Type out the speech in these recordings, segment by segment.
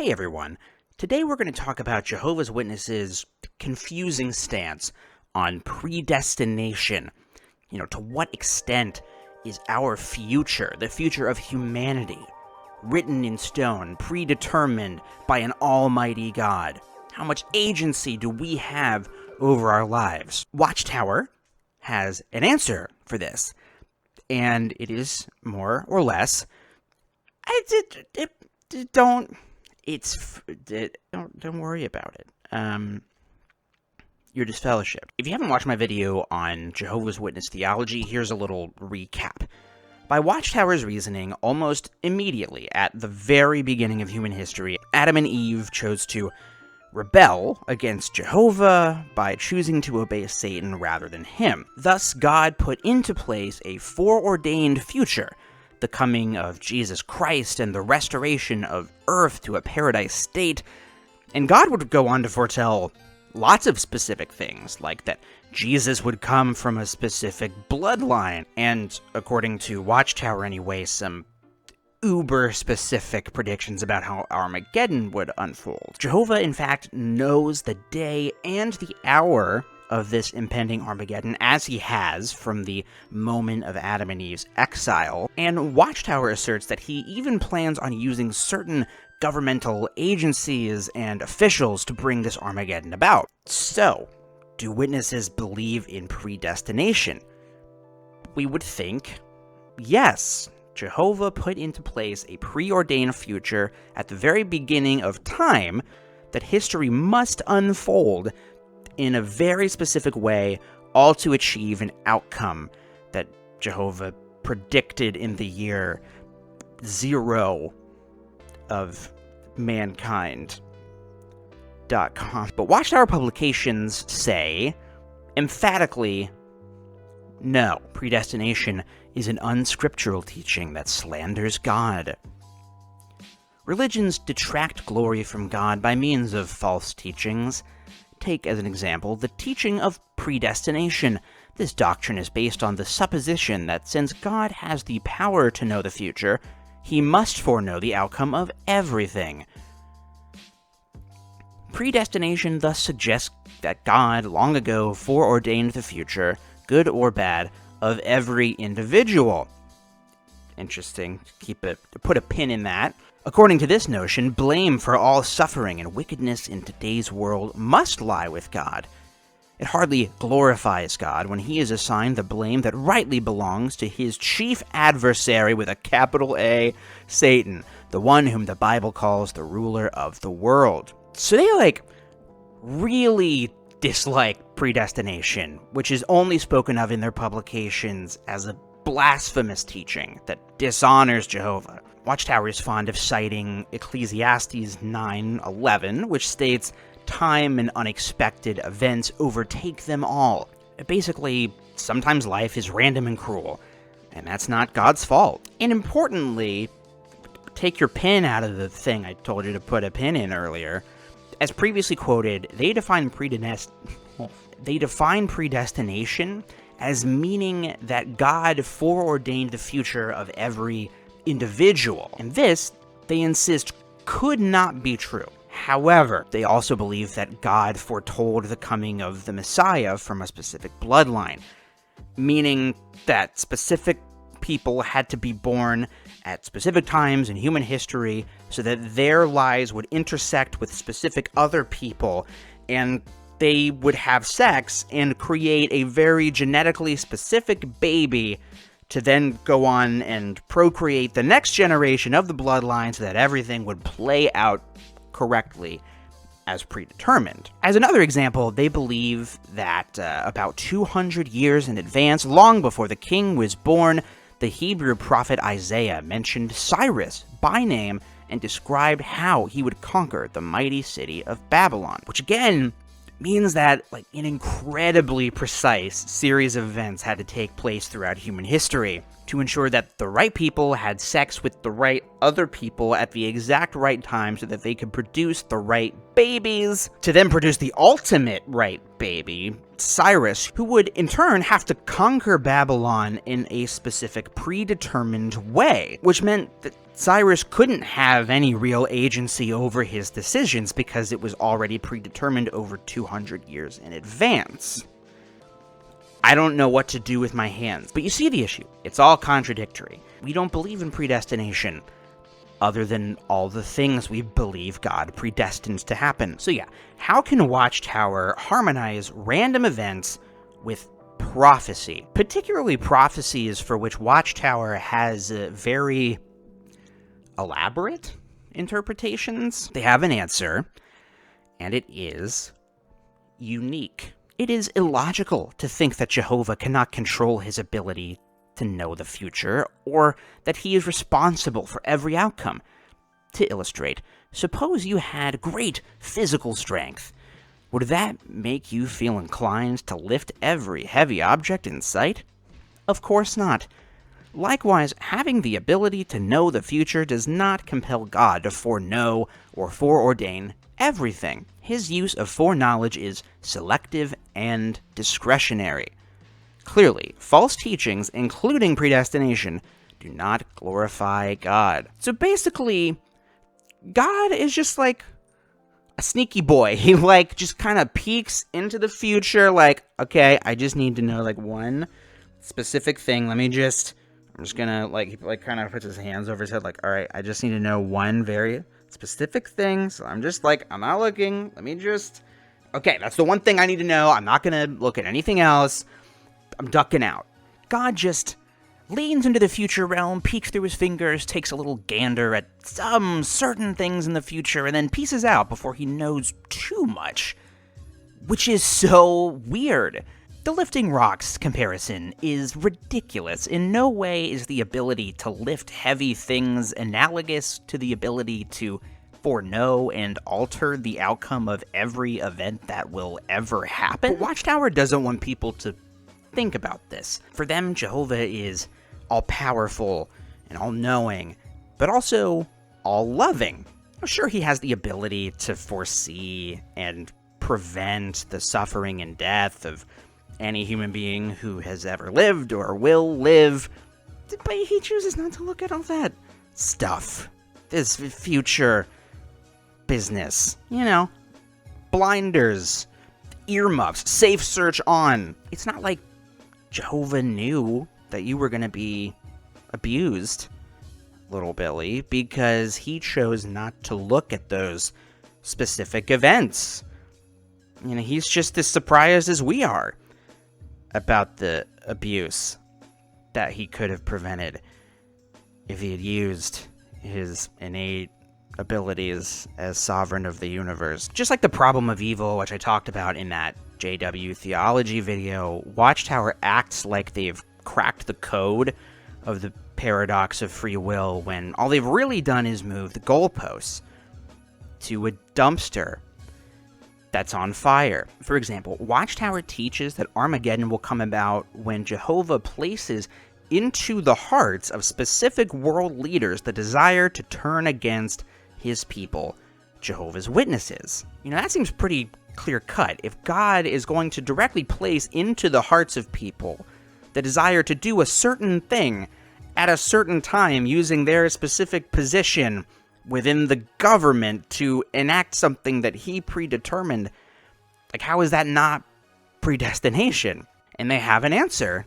Hey everyone, today we're going to talk about Jehovah's Witnesses' confusing stance on predestination. To what extent is our future, the future of humanity, written in stone, predetermined by an almighty God? How much agency do we have over our lives? Watchtower has an answer for this, and it is more or less, don't worry about it. You're disfellowshipped. If you haven't watched my video on Jehovah's Witness theology, here's a little recap. By Watchtower's reasoning, almost immediately at the very beginning of human history, Adam and Eve chose to rebel against Jehovah by choosing to obey Satan rather than him. Thus, God put into place a foreordained future, the coming of Jesus Christ and the restoration of earth to a paradise state. And God would go on to foretell lots of specific things, like that Jesus would come from a specific bloodline, and according to Watchtower anyway, some uber-specific predictions about how Armageddon would unfold. Jehovah, in fact, knows the day and the hour of this impending Armageddon, as he has from the moment of Adam and Eve's exile, and Watchtower asserts that he even plans on using certain governmental agencies and officials to bring this Armageddon about. So, do witnesses believe in predestination? We would think, yes. Jehovah put into place a preordained future at the very beginning of time that history must unfold in a very specific way, all to achieve an outcome that Jehovah predicted in the year 0 of mankind.com. But Watchtower publications say, emphatically, no, predestination is an unscriptural teaching that slanders God. Religions detract glory from God by means of false teachings. Take as an example the teaching of predestination. This doctrine is based on the supposition that since God has the power to know the future, he must foreknow the outcome of everything. Predestination thus suggests that God long ago foreordained the future, good or bad, of every individual. Interesting. Put a pin in that. According to this notion, blame for all suffering and wickedness in today's world must lie with God. It hardly glorifies God when he is assigned the blame that rightly belongs to his chief adversary with a capital A, Satan, the one whom the Bible calls the ruler of the world. So they, really dislike predestination, which is only spoken of in their publications as a blasphemous teaching that dishonors Jehovah. Watchtower is fond of citing Ecclesiastes 9:11, which states, "Time and unexpected events overtake them all." Basically, sometimes life is random and cruel, and that's not God's fault. And importantly, take your pin out of the thing I told you to put a pin in earlier. As previously quoted, they define predestination as meaning that God foreordained the future of every individual. And this, they insist, could not be true. However, they also believe that God foretold the coming of the Messiah from a specific bloodline, meaning that specific people had to be born at specific times in human history so that their lives would intersect with specific other people, and they would have sex and create a very genetically specific baby to then go on and procreate the next generation of the bloodline so that everything would play out correctly as predetermined. As another example, they believe that about 200 years in advance, long before the king was born, the Hebrew prophet Isaiah mentioned Cyrus by name and described how he would conquer the mighty city of Babylon, which again means that an incredibly precise series of events had to take place throughout human history to ensure that the right people had sex with the right other people at the exact right time so that they could produce the right babies to then produce the ultimate right baby, Cyrus, who would in turn have to conquer Babylon in a specific predetermined way, which meant that Cyrus couldn't have any real agency over his decisions because it was already predetermined over 200 years in advance. I don't know what to do with my hands, but you see the issue. It's all contradictory. We don't believe in predestination, other than all the things we believe God predestined to happen. So yeah, how can Watchtower harmonize random events with prophecy? Particularly prophecies for which Watchtower has very elaborate interpretations. They have an answer, and it is unique. It is illogical to think that Jehovah cannot control his ability to know the future, or that he is responsible for every outcome. To illustrate, suppose you had great physical strength. Would that make you feel inclined to lift every heavy object in sight? Of course not. Likewise, having the ability to know the future does not compel God to foreknow or foreordain everything. His use of foreknowledge is selective and discretionary. Clearly, false teachings, including predestination, do not glorify God. So basically, God is just like a sneaky boy. He just kind of peeks into the future okay, I just need to know one specific thing. I'm just gonna he kind of puts his hands over his head all right, I just need to know one very specific thing. So I'm just I'm not looking. Okay, that's the one thing I need to know. I'm not gonna look at anything else. I'm ducking out. God just leans into the future realm, peeks through his fingers, takes a little gander at some certain things in the future, and then pieces out before he knows too much. Which is so weird. The lifting rocks comparison is ridiculous. In no way is the ability to lift heavy things analogous to the ability to foreknow and alter the outcome of every event that will ever happen. But Watchtower doesn't want people to think about this. For them, Jehovah is all-powerful and all-knowing, but also all-loving. Sure, he has the ability to foresee and prevent the suffering and death of any human being who has ever lived or will live, but he chooses not to look at all that stuff. This future business. Blinders, earmuffs, safe search on. It's not like Jehovah knew that you were going to be abused, little Billy, because he chose not to look at those specific events. He's just as surprised as we are about the abuse that he could have prevented if he had used his innate abilities as sovereign of the universe. Just like the problem of evil, which I talked about in that JW Theology video, Watchtower acts like they've cracked the code of the paradox of free will when all they've really done is move the goalposts to a dumpster that's on fire. For example, Watchtower teaches that Armageddon will come about when Jehovah places into the hearts of specific world leaders the desire to turn against his people, Jehovah's Witnesses. That seems pretty clear-cut. If God is going to directly place into the hearts of people the desire to do a certain thing at a certain time using their specific position within the government to enact something that he predetermined, how is that not predestination? And they have an answer.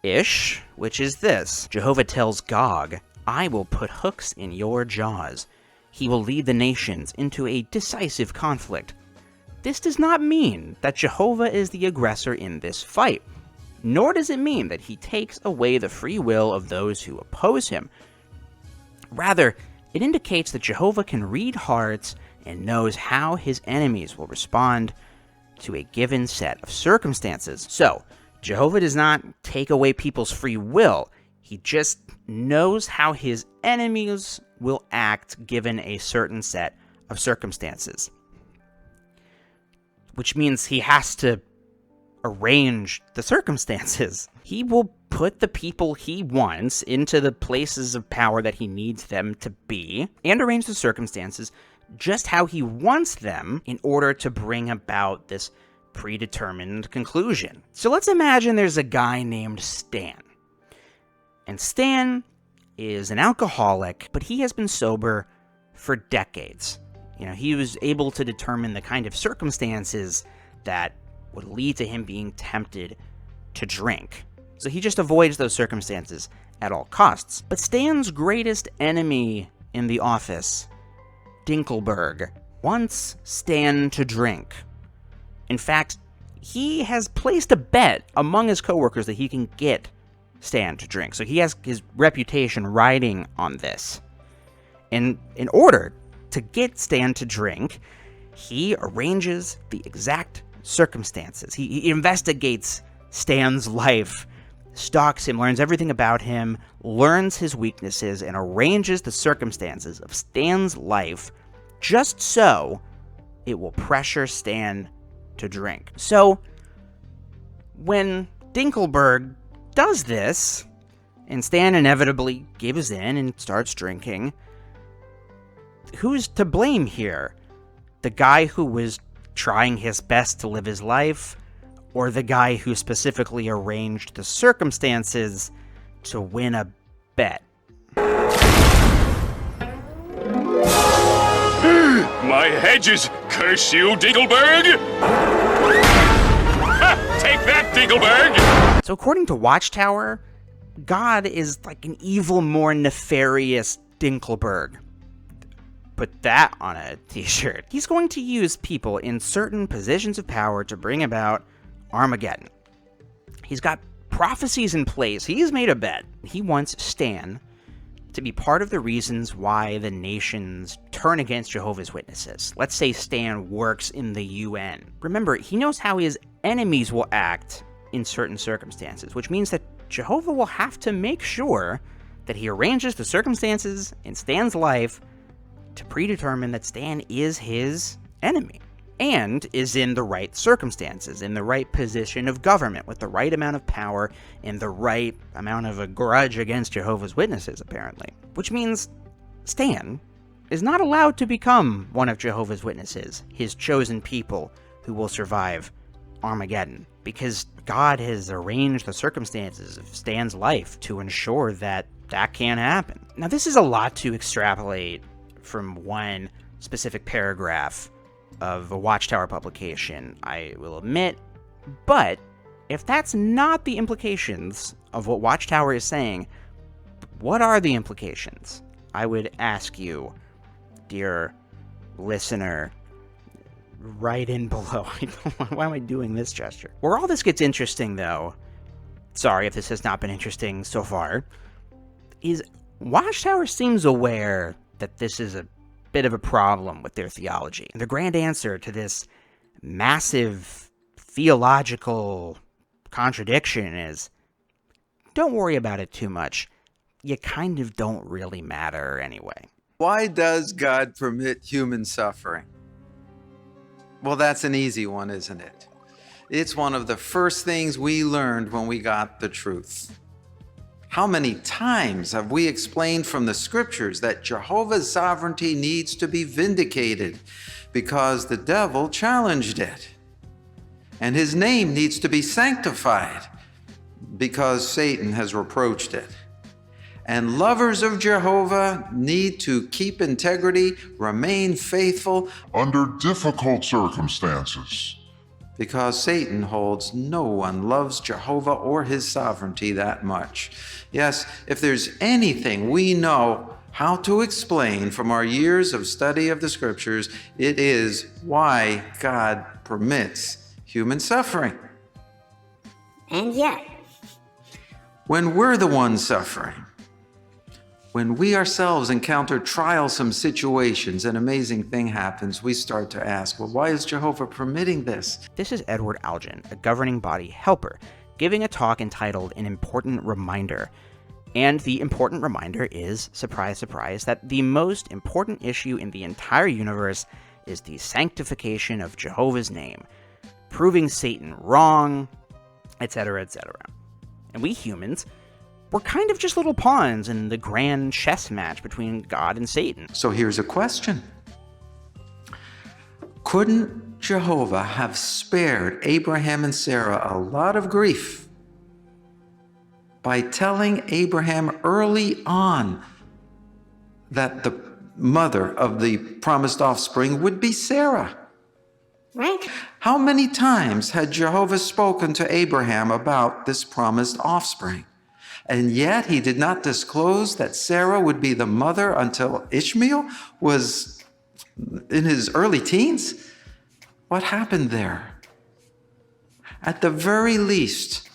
Ish, which is this. Jehovah tells Gog, I will put hooks in your jaws. He will lead the nations into a decisive conflict. This does not mean that Jehovah is the aggressor in this fight, nor does it mean that he takes away the free will of those who oppose him. Rather, it indicates that Jehovah can read hearts and knows how his enemies will respond to a given set of circumstances. So, Jehovah does not take away people's free will. He just knows how his enemies will act given a certain set of circumstances. Which means he has to arrange the circumstances. He will put the people he wants into the places of power that he needs them to be, and arrange the circumstances just how he wants them in order to bring about this predetermined conclusion. So let's imagine there's a guy named Stan. And Stan is an alcoholic, but he has been sober for decades. He was able to determine the kind of circumstances that would lead to him being tempted to drink. So he just avoids those circumstances at all costs. But Stan's greatest enemy in the office, Dinkelberg, wants Stan to drink. In fact, he has placed a bet among his coworkers that he can get Stan to drink. So he has his reputation riding on this. And in order to get Stan to drink, he arranges the exact circumstances. He investigates Stan's life, stalks him, learns everything about him, learns his weaknesses, and arranges the circumstances of Stan's life just so it will pressure Stan to drink. So when Dinkelberg does this, and Stan inevitably gives in and starts drinking, who's to blame here? The guy who was trying his best to live his life, or the guy who specifically arranged the circumstances to win a bet? My hedges! Curse you, Dinkelberg! Ha! Take that, Dinkelberg! So according to Watchtower, God is like an evil, more nefarious Dinkelberg. Put that on a t-shirt. He's going to use people in certain positions of power to bring about Armageddon. He's got prophecies in place. He's made a bet. He wants Stan to be part of the reasons why the nations turn against Jehovah's Witnesses. Let's say Stan works in the UN. Remember, he knows how his enemies will act in certain circumstances, which means that Jehovah will have to make sure that he arranges the circumstances in Stan's life to predetermine that Stan is his enemy and is in the right circumstances, in the right position of government, with the right amount of power and the right amount of a grudge against Jehovah's Witnesses, apparently. Which means Stan is not allowed to become one of Jehovah's Witnesses, his chosen people who will survive Armageddon, because God has arranged the circumstances of Stan's life to ensure that that can't happen. Now, this is a lot to extrapolate from one specific paragraph of a Watchtower publication, I will admit, but if that's not the implications of what Watchtower is saying, what are the implications? I would ask you, dear listener, write in below. Why am I doing this gesture? Where all this gets interesting, though, sorry if this has not been interesting so far, is Watchtower seems aware that this is a bit of a problem with their theology. And the grand answer to this massive theological contradiction is, don't worry about it too much. You kind of don't really matter anyway. Why does God permit human suffering? Well, that's an easy one, isn't it? It's one of the first things we learned when we got the truth. How many times have we explained from the scriptures that Jehovah's sovereignty needs to be vindicated because the devil challenged it? And his name needs to be sanctified because Satan has reproached it. And lovers of Jehovah need to keep integrity, remain faithful under difficult circumstances, because Satan holds no one loves Jehovah or his sovereignty that much. Yes, if there's anything we know how to explain from our years of study of the scriptures, it is why God permits human suffering. And yet, when we're the ones suffering, when we ourselves encounter trialsome situations, an amazing thing happens. We start to ask, well, why is Jehovah permitting this? This is Edward Algin, a governing body helper, giving a talk entitled An Important Reminder. And the important reminder is, surprise, surprise, that the most important issue in the entire universe is the sanctification of Jehovah's name, proving Satan wrong, etc., etc. And we humans, we're kind of just little pawns in the grand chess match between God and Satan. So here's a question. Couldn't Jehovah have spared Abraham and Sarah a lot of grief by telling Abraham early on that the mother of the promised offspring would be Sarah. Right? How many times had Jehovah spoken to Abraham about this promised offspring? And yet he did not disclose that Sarah would be the mother until Ishmael was in his early teens? What happened there? At the very least,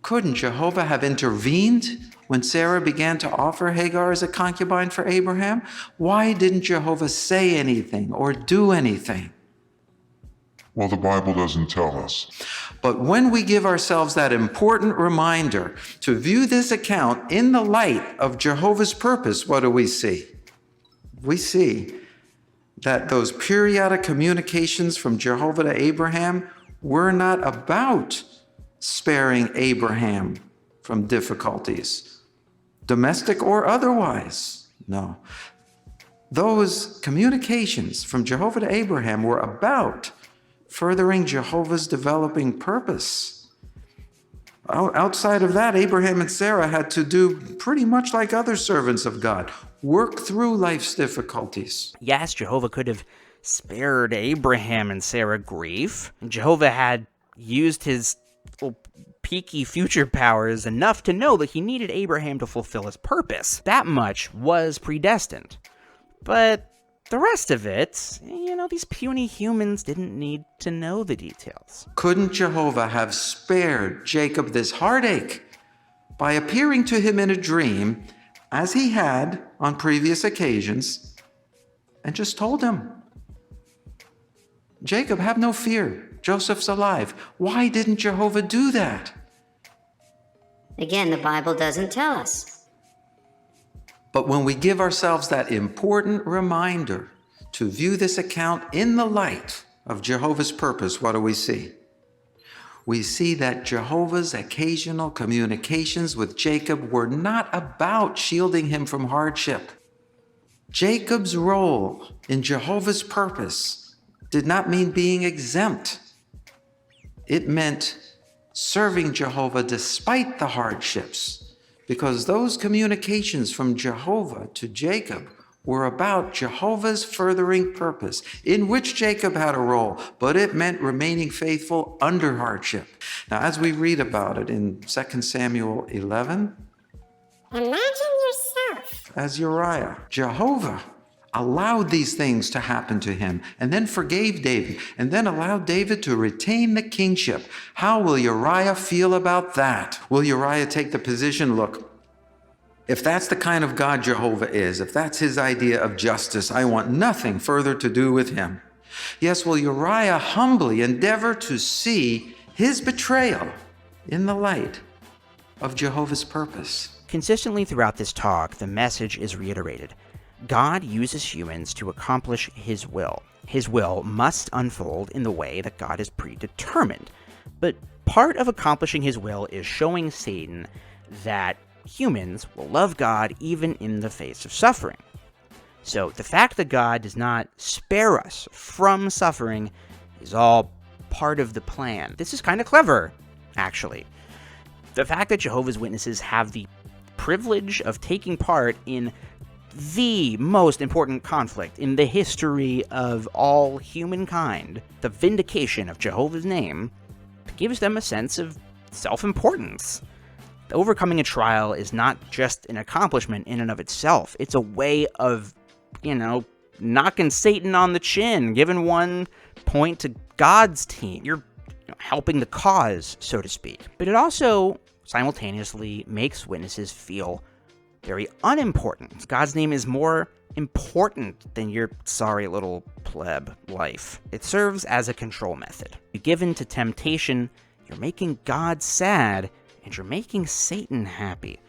couldn't Jehovah have intervened when Sarah began to offer Hagar as a concubine for Abraham? Why didn't Jehovah say anything or do anything? Well, the Bible doesn't tell us. But when we give ourselves that important reminder to view this account in the light of Jehovah's purpose, what do we see? We see that those periodic communications from Jehovah to Abraham were not about sparing Abraham from difficulties, domestic or otherwise. No. Those communications from Jehovah to Abraham were about furthering Jehovah's developing purpose. Outside of that, Abraham and Sarah had to do pretty much like other servants of God, work through life's difficulties. Yes, Jehovah could have spared Abraham and Sarah grief. Jehovah had used his peaky future powers enough to know that he needed Abraham to fulfill his purpose. That much was predestined. But the rest of it, these puny humans didn't need to know the details. Couldn't Jehovah have spared Jacob this heartache by appearing to him in a dream, as he had on previous occasions, and just told him, Jacob, have no fear. Joseph's alive. Why didn't Jehovah do that? Again, the Bible doesn't tell us. But when we give ourselves that important reminder to view this account in the light of Jehovah's purpose, what do we see? We see that Jehovah's occasional communications with Jacob were not about shielding him from hardship. Jacob's role in Jehovah's purpose did not mean being exempt. It meant serving Jehovah despite the hardships, because those communications from Jehovah to Jacob were about Jehovah's furthering purpose, in which Jacob had a role, but it meant remaining faithful under hardship. Now, as we read about it in 2 Samuel 11, Imagine yourself as Uriah, Jehovah allowed these things to happen to him, and then forgave David, and then allowed David to retain the kingship. How will Uriah feel about that? Will Uriah take the position, look, if that's the kind of God Jehovah is, if that's his idea of justice, I want nothing further to do with him? Yes, will Uriah humbly endeavor to see his betrayal in the light of Jehovah's purpose? Consistently throughout this talk, the message is reiterated. God uses humans to accomplish his will. His will must unfold in the way that God has predetermined. But part of accomplishing his will is showing Satan that humans will love God even in the face of suffering. So the fact that God does not spare us from suffering is all part of the plan. This is kind of clever, actually. The fact that Jehovah's Witnesses have the privilege of taking part in the most important conflict in the history of all humankind, the vindication of Jehovah's name, gives them a sense of self-importance. Overcoming a trial is not just an accomplishment in and of itself. It's a way of, knocking Satan on the chin, giving 1 point to God's team. You're helping the cause, so to speak. But it also simultaneously makes witnesses feel very unimportant. God's name is more important than your sorry little pleb life. It serves as a control method. You're given to temptation, you're making God sad, and you're making Satan happy.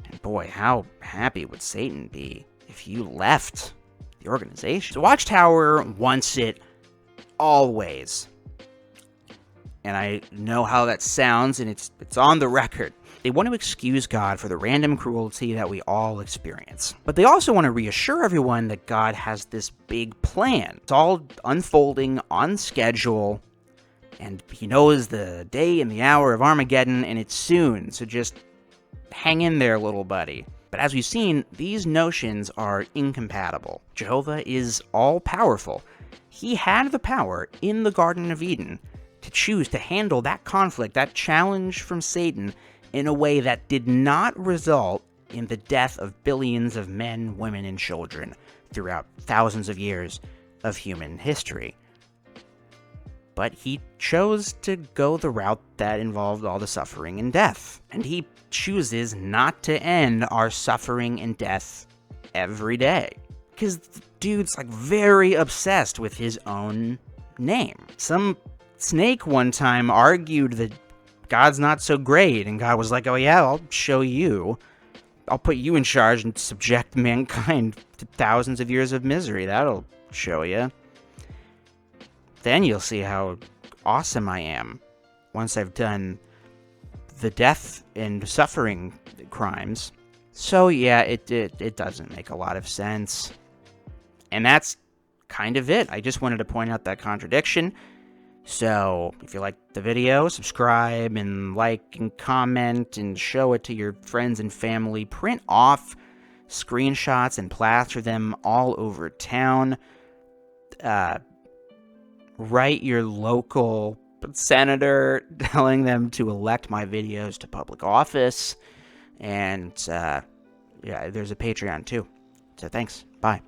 And boy, how happy would Satan be if you left the organization? So Watchtower wants it always. And I know how that sounds, and it's on the record. They want to excuse God for the random cruelty that we all experience. But they also want to reassure everyone that God has this big plan. It's all unfolding on schedule, and he knows the day and the hour of Armageddon, and it's soon. So just hang in there, little buddy. But as we've seen, these notions are incompatible. Jehovah is all-powerful. He had the power in the Garden of Eden to choose to handle that conflict, that challenge from Satan, in a way that did not result in the death of billions of men, women, and children throughout thousands of years of human history. But he chose to go the route that involved all the suffering and death. And he chooses not to end our suffering and death every day. Because the dude's like very obsessed with his own name. Some snake one time argued that God's not so great, and God was like, oh yeah, I'll show you. I'll put you in charge and subject mankind to thousands of years of misery. That'll show you. Then you'll see how awesome I am once I've done the death and suffering crimes. So yeah, it doesn't make a lot of sense. And that's kind of it. I just wanted to point out that contradiction. So if you liked the video, subscribe and like and comment and show it to your friends and family. Print off screenshots and plaster them all over town. Write your local senator telling them to elect my videos to public office. And yeah, there's a Patreon too. So thanks. Bye.